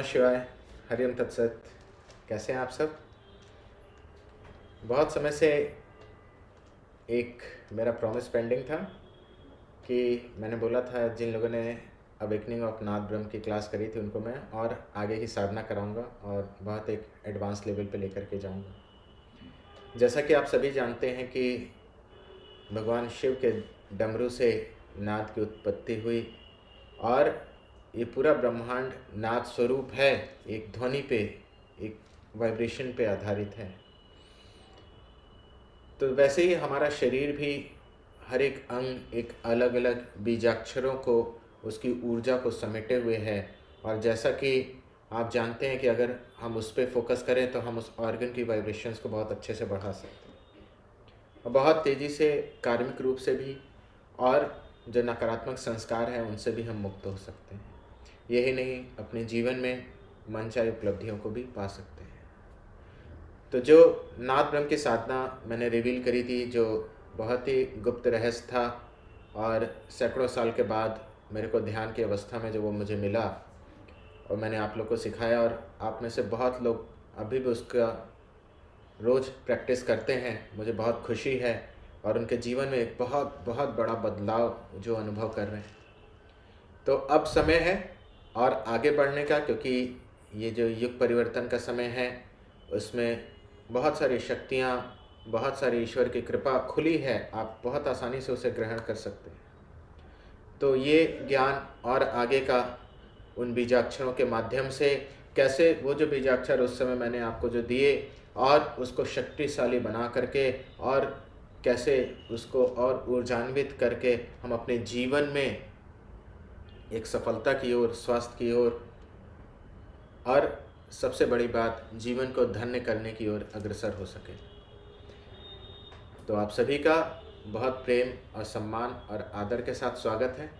शिवाय। हरिओम तत्सत। कैसे हैं आप सब? बहुत समय से एक मेरा प्रॉमिस पेंडिंग था कि मैंने बोला था जिन लोगों ने अवेकनिंग ऑफ नाथ ब्रह्म की क्लास करी थी उनको मैं और आगे की साधना कराऊंगा और बहुत एक एडवांस लेवल पे लेकर के जाऊंगा। जैसा कि आप सभी जानते हैं कि भगवान शिव के डमरू से नाद की उत्पत्ति हुई और ये पूरा ब्रह्मांड नाद स्वरूप है, एक ध्वनि पे, एक वाइब्रेशन पे आधारित है। तो वैसे ही हमारा शरीर भी हर एक अंग एक अलग अलग बीजाक्षरों को, उसकी ऊर्जा को समेटे हुए है। और जैसा कि आप जानते हैं कि अगर हम उस पर फोकस करें तो हम उस ऑर्गन की वाइब्रेशंस को बहुत अच्छे से बढ़ा सकते हैं और बहुत तेज़ी से कार्मिक रूप से भी और जो नकारात्मक संस्कार हैं उनसे भी हम मुक्त हो सकते हैं। यही नहीं, अपने जीवन में मनचाही उपलब्धियों को भी पा सकते हैं। तो जो नाथ ब्रह्म की साधना मैंने रिवील करी थी, जो बहुत ही गुप्त रहस्य था और सैकड़ों साल के बाद मेरे को ध्यान की अवस्था में जो वो मुझे मिला और मैंने आप लोग को सिखाया और आप में से बहुत लोग अभी भी उसका रोज़ प्रैक्टिस करते हैं, मुझे बहुत खुशी है और उनके जीवन में एक बहुत बहुत बड़ा बदलाव जो अनुभव कर रहे हैं। तो अब समय है और आगे बढ़ने का, क्योंकि ये जो युग परिवर्तन का समय है उसमें बहुत सारी शक्तियाँ, बहुत सारी ईश्वर की कृपा खुली है, आप बहुत आसानी से उसे ग्रहण कर सकते हैं। तो ये ज्ञान और आगे का उन बीजाक्षरों के माध्यम से कैसे वो जो बीजाक्षर उस समय मैंने आपको जो दिए और उसको शक्तिशाली बना करके और कैसे उसको और ऊर्जान्वित करके हम अपने जीवन में एक सफलता की ओर, स्वास्थ्य की ओर और सबसे बड़ी बात जीवन को धन्य करने की ओर अग्रसर हो सके। तो आप सभी का बहुत प्रेम और सम्मान और आदर के साथ स्वागत है।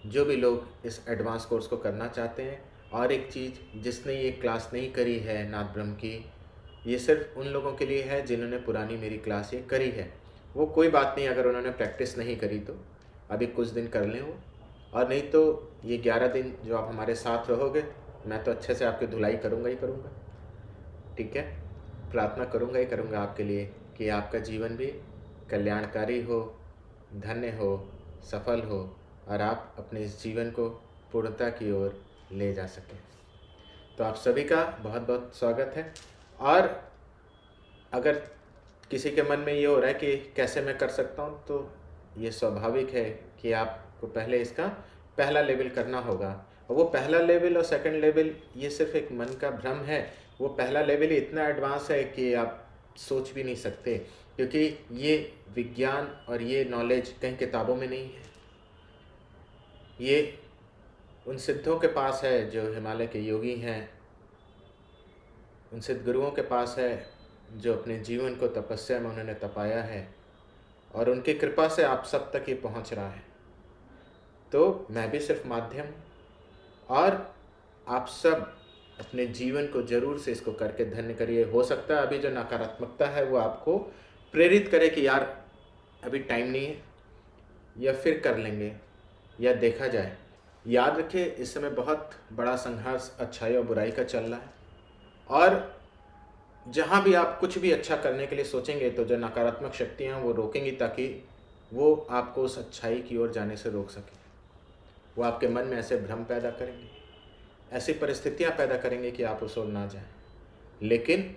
जो भी लोग इस एडवांस कोर्स को करना चाहते हैं, और एक चीज़, जिसने ये क्लास नहीं करी है नाथ ब्रह्म की, ये सिर्फ उन लोगों के लिए है जिन्होंने पुरानी मेरी क्लास ये करी है। वो कोई बात नहीं, अगर उन्होंने प्रैक्टिस नहीं करी तो अभी कुछ दिन कर लें वो, और नहीं तो ये 11 दिन जो आप हमारे साथ रहोगे, मैं तो अच्छे से आपकी धुलाई करूँगा ही करूँगा। ठीक है, प्रार्थना करूँगा ही करूँगा आपके लिए कि आपका जीवन भी कल्याणकारी हो, धन्य हो, सफल हो और आप अपने इस जीवन को पूर्णता की ओर ले जा सकें। तो आप सभी का बहुत बहुत स्वागत है। और अगर किसी के मन में ये हो रहा है कि कैसे मैं कर सकता हूँ, तो ये स्वाभाविक है कि आपको पहले इसका पहला लेवल करना होगा। और वो पहला लेवल और सेकंड लेवल ये सिर्फ एक मन का भ्रम है। वो पहला लेवल ही इतना एडवांस है कि आप सोच भी नहीं सकते, क्योंकि ये विज्ञान और ये नॉलेज कहीं किताबों में नहीं है। ये उन सिद्धों के पास है जो हिमालय के योगी हैं, उन सिद्ध गुरुओं के पास है जो अपने जीवन को तपस्या में उन्होंने तपाया है और उनकी कृपा से आप सब तक ये पहुंच रहा है। तो मैं भी सिर्फ माध्यम, और आप सब अपने जीवन को जरूर से इसको करके धन्य करिए। हो सकता है अभी जो नकारात्मकता है वो आपको प्रेरित करे कि यार अभी टाइम नहीं है, या फिर कर लेंगे, या देखा जाए। याद रखिए, इस समय बहुत बड़ा संघर्ष अच्छाई और बुराई का चल रहा है, और जहाँ भी आप कुछ भी अच्छा करने के लिए सोचेंगे तो जो नकारात्मक शक्तियाँ हैं वो रोकेंगी, ताकि वो आपको उस अच्छाई की ओर जाने से रोक सके। वो आपके मन में ऐसे भ्रम पैदा करेंगे, ऐसी परिस्थितियाँ पैदा करेंगे कि आप उस ओर ना जाएं। लेकिन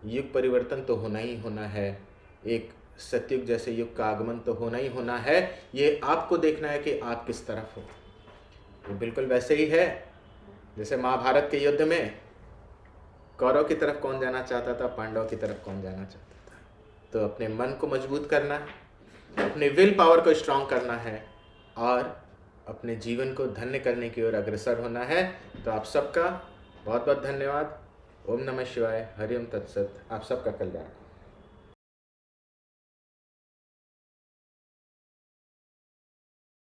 युग परिवर्तन तो होना ही होना है, एक सतयुग जैसे युग का आगमन तो होना ही होना है। ये आपको देखना है कि आप किस तरफ हो। ये बिल्कुल वैसे ही है जैसे महाभारत के युद्ध में कौरव की तरफ कौन जाना चाहता था, पांडव की तरफ कौन जाना चाहता था। तो अपने मन को मजबूत करना है, अपने विल पावर को स्ट्रांग करना है और अपने जीवन को धन्य करने की ओर अग्रसर होना है। तो आप सबका बहुत बहुत धन्यवाद। ओम नमः शिवाय। हरिओम तत्सत। आप सबका कल्याण।